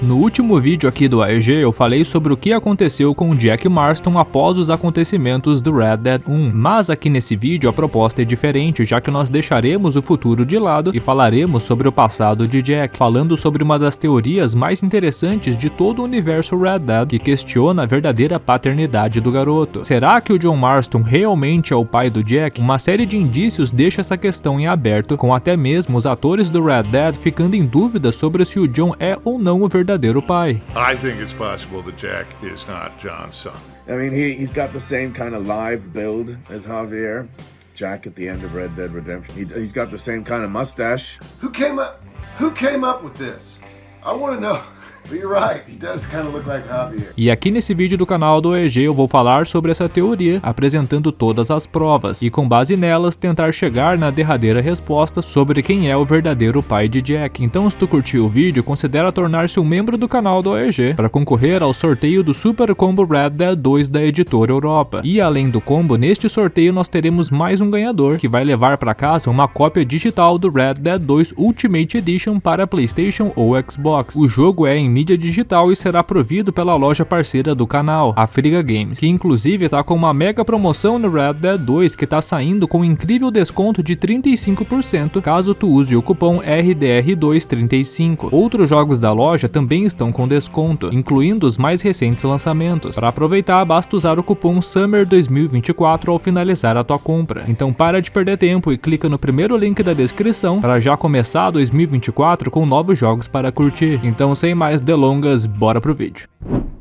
No último vídeo aqui do AEG eu falei sobre o que aconteceu com Jack Marston após os acontecimentos do Red Dead 1, mas aqui nesse vídeo a proposta é diferente, já que nós deixaremos o futuro de lado e falaremos sobre o passado de Jack, falando sobre uma das teorias mais interessantes de todo o universo Red Dead, que questiona a verdadeira paternidade do garoto. Será que o John Marston realmente é o pai do Jack? Uma série de indícios deixa essa questão em aberto, com até mesmo os atores do Red Dead ficando em dúvida sobre se o John é ou não o verdadeiro pai. I think it's possible that Jack is not John's son. I mean, he's got the same kind of live build as Javier. Jack at the end of Red Dead Redemption. He's got the same kind of mustache. Who came up with this? I want to know. But you're right, he does kind of look like Javier. E aqui nesse vídeo do canal do EG eu vou falar sobre essa teoria, apresentando todas as provas, e com base nelas tentar chegar na derradeira resposta sobre quem é o verdadeiro pai de Jack. Então se tu curtiu o vídeo, considera tornar-se um membro do canal do EG para concorrer ao sorteio do Super Combo Red Dead 2 da editora Europa. E além do combo, neste sorteio nós teremos mais um ganhador, que vai levar para casa uma cópia digital do Red Dead 2 Ultimate Edition para PlayStation ou Xbox. O jogo é em mídia digital e será provido pela loja parceira do canal, a Friga Games, que inclusive tá com uma mega promoção no Red Dead 2 que tá saindo com um incrível desconto de 35% caso tu use o cupom RDR235. Outros jogos da loja também estão com desconto, incluindo os mais recentes lançamentos. Para aproveitar, basta usar o cupom SUMMER2024 ao finalizar a tua compra. Então para de perder tempo e clica no primeiro link da descrição para já começar 2024 com novos jogos para curtir. Então sem mais delongas, bora pro vídeo.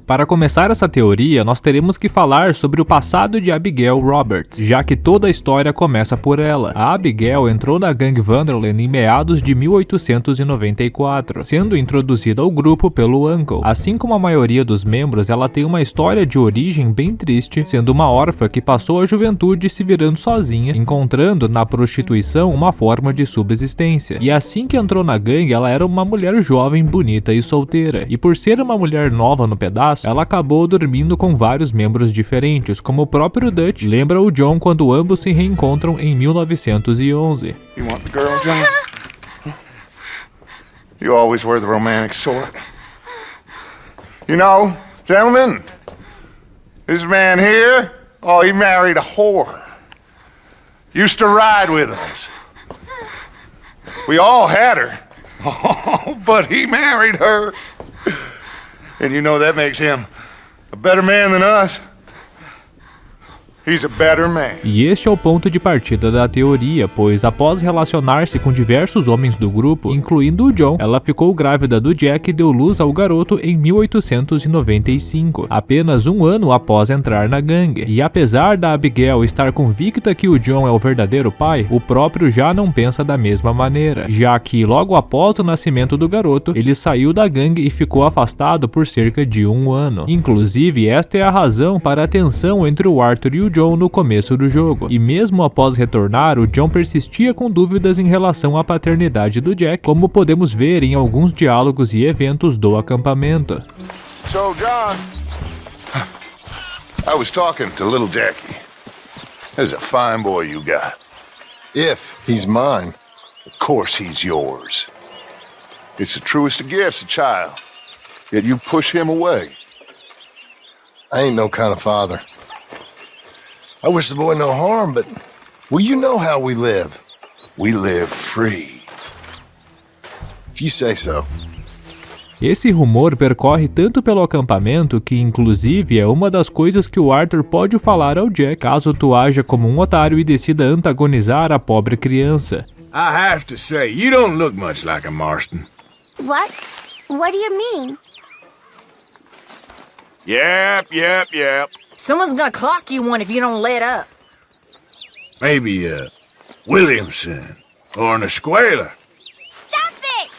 Para começar essa teoria, nós teremos que falar sobre o passado de Abigail Roberts, já que toda a história começa por ela. A Abigail entrou na gangue Vanderlyn em meados de 1894, sendo introduzida ao grupo pelo Uncle. Assim como a maioria dos membros, ela tem uma história de origem bem triste, sendo uma órfã que passou a juventude se virando sozinha, encontrando na prostituição uma forma de subsistência. E assim que entrou na gangue, ela era uma mulher jovem, bonita e solteira. E por ser uma mulher nova no pedaço, ela acabou dormindo com vários membros diferentes, como o próprio Dutch lembra o John quando ambos se reencontram em 1911. You want the girl, John? You always were the romantic sort. You know, gentlemen, this man here, oh, he married a whore. Used to ride with us. We all had her. Oh, but he married her. And you know that makes him a better man than us. He's a better man. E este é o ponto de partida da teoria, pois após relacionar-se com diversos homens do grupo, incluindo o John, ela ficou grávida do Jack e deu luz ao garoto em 1895, apenas um ano após entrar na gangue. E apesar da Abigail estar convicta que o John é o verdadeiro pai, o próprio já não pensa da mesma maneira, já que logo após o nascimento do garoto, ele saiu da gangue e ficou afastado por cerca de um ano. Inclusive, esta é a razão para a tensão entre o Arthur e o John no começo do jogo, e mesmo após retornar, o John persistia com dúvidas em relação à paternidade do Jack, como podemos ver em alguns diálogos e eventos do acampamento. So, John, I was talking to little Jackie. There's a fine boy you got. If he's mine. Of course he's yours. It's the truest of gifts, a child. Yet you push him away. I ain't no kind of father. I wish the boy no harm, but well, you know how we live. We live free. If you say so. Esse rumor percorre tanto pelo acampamento que, inclusive, é uma das coisas que o Arthur pode falar ao Jack caso tu haja como um otário e decida antagonizar a pobre criança. I have to say, you don't look much like a Marston. What? What do you mean? Yep. Someone's gonna clock you one if you don't let up. Maybe a Williamson or an Escuela. Stop it!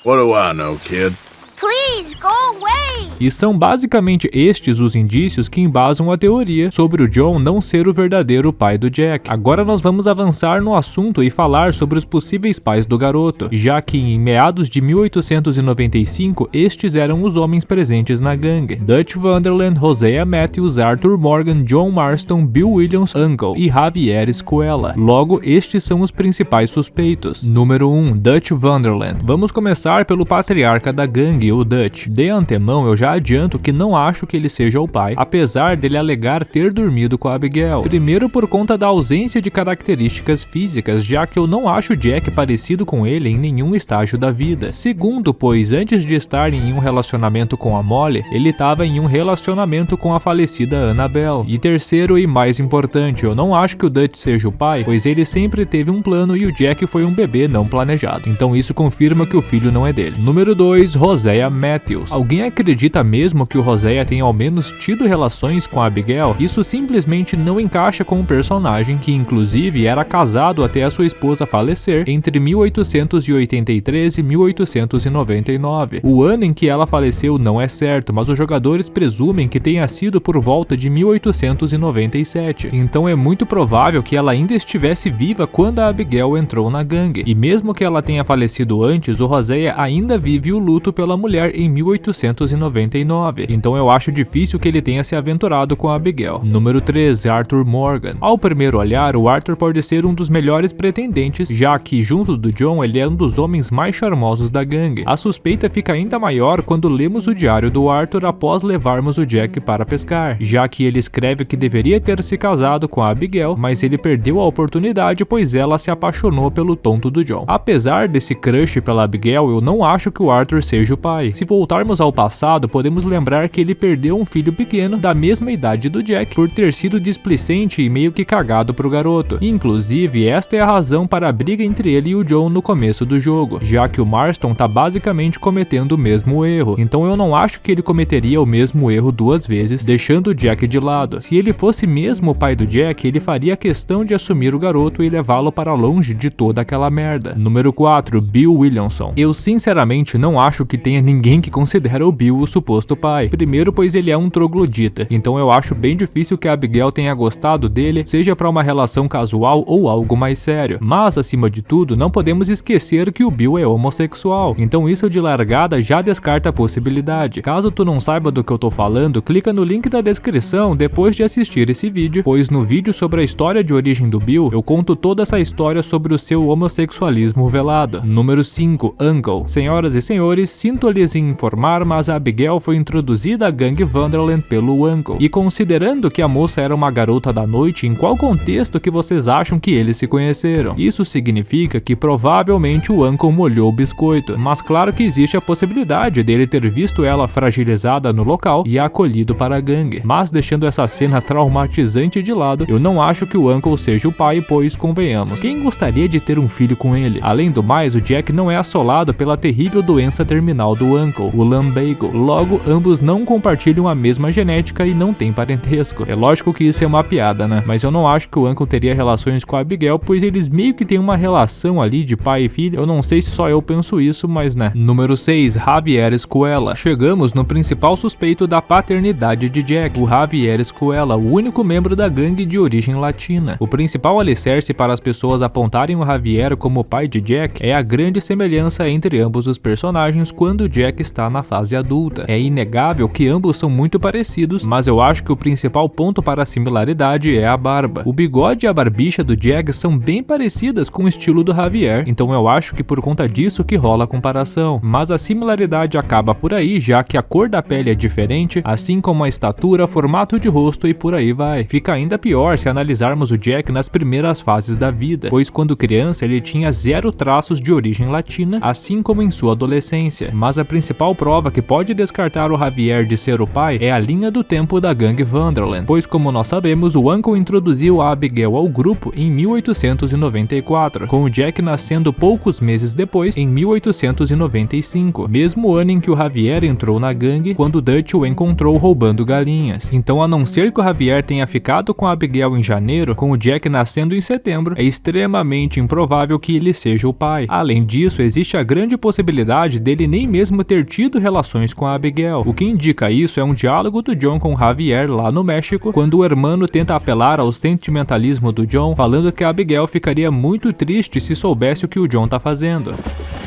What do I know, kid? Please! Please, go away! E são basicamente estes os indícios que embasam a teoria sobre o John não ser o verdadeiro pai do Jack. Agora nós vamos avançar no assunto e falar sobre os possíveis pais do garoto, já que em meados de 1895 estes eram os homens presentes na gangue: Dutch Vanderland, Hosea Matthews, Arthur Morgan, John Marston, Bill Williams, Uncle e Javier Escuela. Logo, estes são os principais suspeitos. Número 1. Dutch Vanderland. Vamos começar pelo patriarca da gangue, o Dutch. De antemão, eu já adianto que não acho que ele seja o pai, apesar dele alegar ter dormido com a Abigail. Primeiro, por conta da ausência de características físicas, já que eu não acho Jack parecido com ele em nenhum estágio da vida. Segundo, pois antes de estar em um relacionamento com a Molly, ele estava em um relacionamento com a falecida Annabelle. E terceiro e mais importante, eu não acho que o Dutch seja o pai, pois ele sempre teve um plano e o Jack foi um bebê não planejado. Então isso confirma que o filho não é dele. Número 2, Hosea Matthews. Alguém acredita mesmo que o Hosea tenha ao menos tido relações com a Abigail? Isso simplesmente não encaixa com o personagem, que inclusive era casado até a sua esposa falecer entre 1883 e 1899. O ano em que ela faleceu não é certo, mas os jogadores presumem que tenha sido por volta de 1897. Então é muito provável que ela ainda estivesse viva quando a Abigail entrou na gangue. E mesmo que ela tenha falecido antes, o Hosea ainda vive o luto pela mulher em 1899. Então eu acho difícil que ele tenha se aventurado com a Abigail. Número 3, Arthur Morgan. Ao primeiro olhar, o Arthur pode ser um dos melhores pretendentes, já que junto do John ele é um dos homens mais charmosos da gangue. A suspeita fica ainda maior quando lemos o diário do Arthur após levarmos o Jack para pescar, já que ele escreve que deveria ter se casado com a Abigail, mas ele perdeu a oportunidade pois ela se apaixonou pelo tonto do John. Apesar desse crush pela Abigail, eu não acho que o Arthur seja o pai. Se voltarmos ao passado, podemos lembrar que ele perdeu um filho pequeno da mesma idade do Jack por ter sido displicente e meio que cagado pro garoto. Inclusive, esta é a razão para a briga entre ele e o John no começo do jogo, já que o Marston tá basicamente cometendo o mesmo erro. Então eu não acho que ele cometeria o mesmo erro duas vezes, deixando o Jack de lado. Se ele fosse mesmo o pai do Jack, ele faria questão de assumir o garoto e levá-lo para longe de toda aquela merda. Número 4, Bill Williamson. Eu sinceramente não acho que tenha ninguém que considera o Bill o suposto pai. Primeiro, pois ele é um troglodita, então eu acho bem difícil que a Abigail tenha gostado dele, seja para uma relação casual ou algo mais sério. Mas, acima de tudo, não podemos esquecer que o Bill é homossexual, então isso de largada já descarta a possibilidade. Caso tu não saiba do que eu tô falando, clica no link da descrição depois de assistir esse vídeo, pois no vídeo sobre a história de origem do Bill, eu conto toda essa história sobre o seu homossexualismo velado. Número 5, Uncle. Senhoras e senhores, sinto lhes informar, mas a Abigail foi introduzida à gangue Vanderland pelo Uncle. E considerando que a moça era uma garota da noite, em qual contexto que vocês acham que eles se conheceram? Isso significa que provavelmente o Uncle molhou o biscoito, mas claro que existe a possibilidade dele ter visto ela fragilizada no local e a acolhido para a gangue. Mas deixando essa cena traumatizante de lado, eu não acho que o Uncle seja o pai, pois convenhamos, quem gostaria de ter um filho com ele? Além do mais, o Jack não é assolado pela terrível doença terminal do Uncle, o lumbago. Logo, ambos não compartilham a mesma genética e não têm parentesco. É lógico que isso é uma piada, né? Mas eu não acho que o Uncle teria relações com a Abigail, pois eles meio que têm uma relação ali de pai e filho. Eu não sei se só eu penso isso, mas né. Número 6, Javier Escuela. Chegamos no principal suspeito da paternidade de Jack, o Javier Escuela, o único membro da gangue de origem latina. O principal alicerce para as pessoas apontarem o Javier como pai de Jack é a grande semelhança entre ambos os personagens quando Jack está na fase adulta. É inegável que ambos são muito parecidos, mas eu acho que o principal ponto para a similaridade é a barba. O bigode e a barbicha do Jack são bem parecidas com o estilo do Javier, então eu acho que por conta disso que rola a comparação. Mas a similaridade acaba por aí, já que a cor da pele é diferente, assim como a estatura, formato de rosto e por aí vai. Fica ainda pior se analisarmos o Jack nas primeiras fases da vida, pois quando criança ele tinha 0 traços de origem latina, assim como em sua adolescência. Mas a principal prova que pode descartar o Javier de ser o pai é a linha do tempo da gangue Vanderland, pois como nós sabemos, o Uncle introduziu a Abigail ao grupo em 1894, com o Jack nascendo poucos meses depois, em 1895, mesmo ano em que o Javier entrou na gangue, quando Dutch o encontrou roubando galinhas. Então, a não ser que o Javier tenha ficado com a Abigail em janeiro, com o Jack nascendo em setembro, é extremamente improvável que ele seja o pai. Além disso, existe a grande possibilidade dele nem mesmo ter ter tido relações com a Abigail. O que indica isso é um diálogo do John com Javier lá no México, quando o hermano tenta apelar ao sentimentalismo do John, falando que a Abigail ficaria muito triste se soubesse o que o John tá fazendo.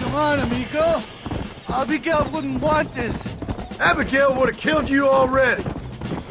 Come on, amigo. Abigail wouldn't want this. Abigail would have killed you already.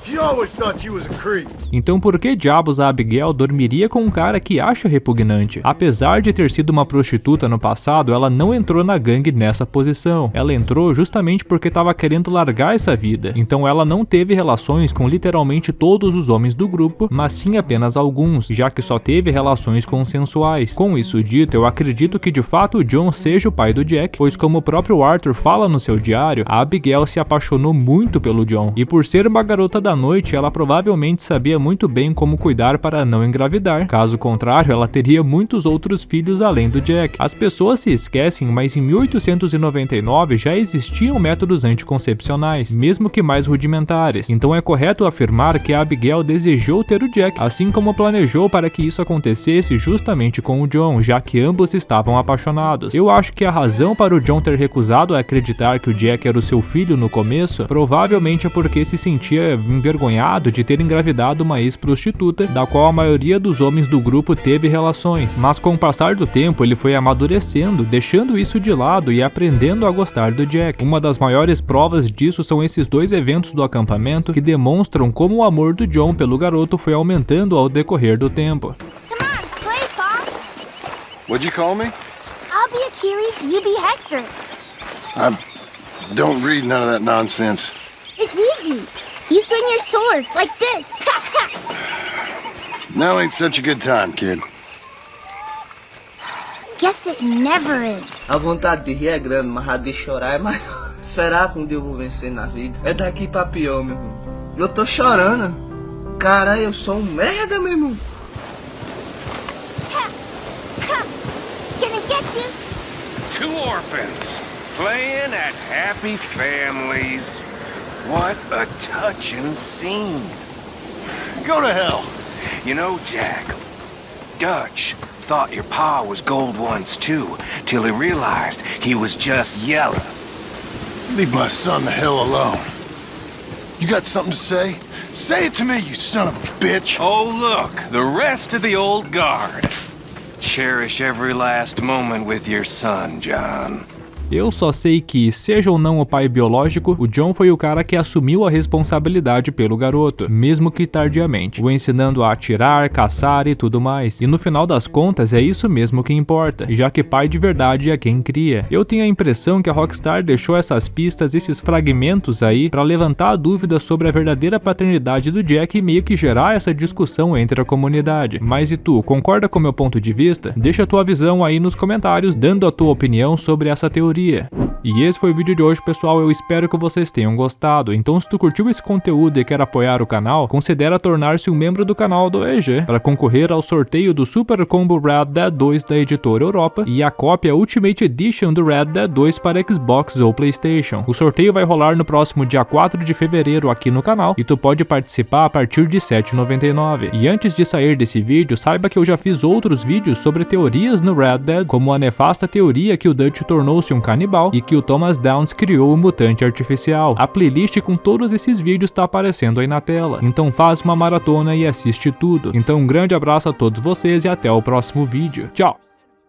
She always thought you was a creep. Então por que diabos a Abigail dormiria com um cara que acha repugnante? Apesar de ter sido uma prostituta no passado, ela não entrou na gangue nessa posição. Ela entrou justamente porque estava querendo largar essa vida. Então ela não teve relações com literalmente todos os homens do grupo, mas sim apenas alguns, já que só teve relações consensuais. Com isso dito, eu acredito que de fato o John seja o pai do Jack, pois como o próprio Arthur fala no seu diário, a Abigail se apaixonou muito pelo John. E por ser uma garota da noite, ela provavelmente sabia muito bem como cuidar para não engravidar. Caso contrário, ela teria muitos outros filhos além do Jack. As pessoas se esquecem, mas em 1899 já existiam métodos anticoncepcionais, mesmo que mais rudimentares. Então é correto afirmar que a Abigail desejou ter o Jack, assim como planejou para que isso acontecesse justamente com o John, já que ambos estavam apaixonados. Eu acho que a razão para o John ter recusado a acreditar que o Jack era o seu filho no começo, provavelmente é porque se sentia envergonhado de ter engravidado uma ex-prostituta, da qual a maioria dos homens do grupo teve relações. Mas com o passar do tempo, ele foi amadurecendo, deixando isso de lado e aprendendo a gostar do Jack. Uma das maiores provas disso são esses dois eventos do acampamento que demonstram como o amor do John pelo garoto foi aumentando ao decorrer do tempo. Come on, play, Pop. What'd you call me? I'll be Achilles, you be Hector. I don't read none of that nonsense. It's easy. You swing your sword like this. Now ain't such a good time, kid. Guess it never is. A vontade de rir é grande, mas a de chorar é maior. Será que um dia eu vou vencer na vida? É daqui pra pior, meu irmão. Eu tô chorando. Cara, eu sou um merda, meu irmão. Gonna get you. Two orphans playing at happy families. What a touching scene. Go to hell. You know, Jack, Dutch thought your pa was gold once too, till he realized he was just yellow. Leave my son the hell alone. You got something to say? Say it to me, you son of a bitch. Oh, look, the rest of the old guard. Cherish every last moment with your son, John. Eu só sei que, seja ou não o pai biológico, o John foi o cara que assumiu a responsabilidade pelo garoto, mesmo que tardiamente, o ensinando a atirar, caçar e tudo mais. E no final das contas é isso mesmo que importa, já que pai de verdade é quem cria. Eu tenho a impressão que a Rockstar deixou essas pistas, esses fragmentos aí, pra levantar a dúvida sobre a verdadeira paternidade do Jack e meio que gerar essa discussão entre a comunidade. Mas e tu, concorda com meu ponto de vista? Deixa a tua visão aí nos comentários, dando a tua opinião sobre essa teoria. E esse foi o vídeo de hoje, pessoal. Eu espero que vocês tenham gostado. Então, se tu curtiu esse conteúdo e quer apoiar o canal, considera tornar-se um membro do canal do EG para concorrer ao sorteio do Super Combo Red Dead 2 da editora Europa e a cópia Ultimate Edition do Red Dead 2 para Xbox ou PlayStation. O sorteio vai rolar no próximo dia 4 de fevereiro aqui no canal e tu pode participar a partir de R$ 7,99. E antes de sair desse vídeo, saiba que eu já fiz outros vídeos sobre teorias no Red Dead, como a nefasta teoria que o Dutch tornou-se um canibal e que o Thomas Downs criou o mutante artificial. A playlist com todos esses vídeos está aparecendo aí na tela. Então faz uma maratona e assiste tudo. Então um grande abraço a todos vocês e até o próximo vídeo. Tchau!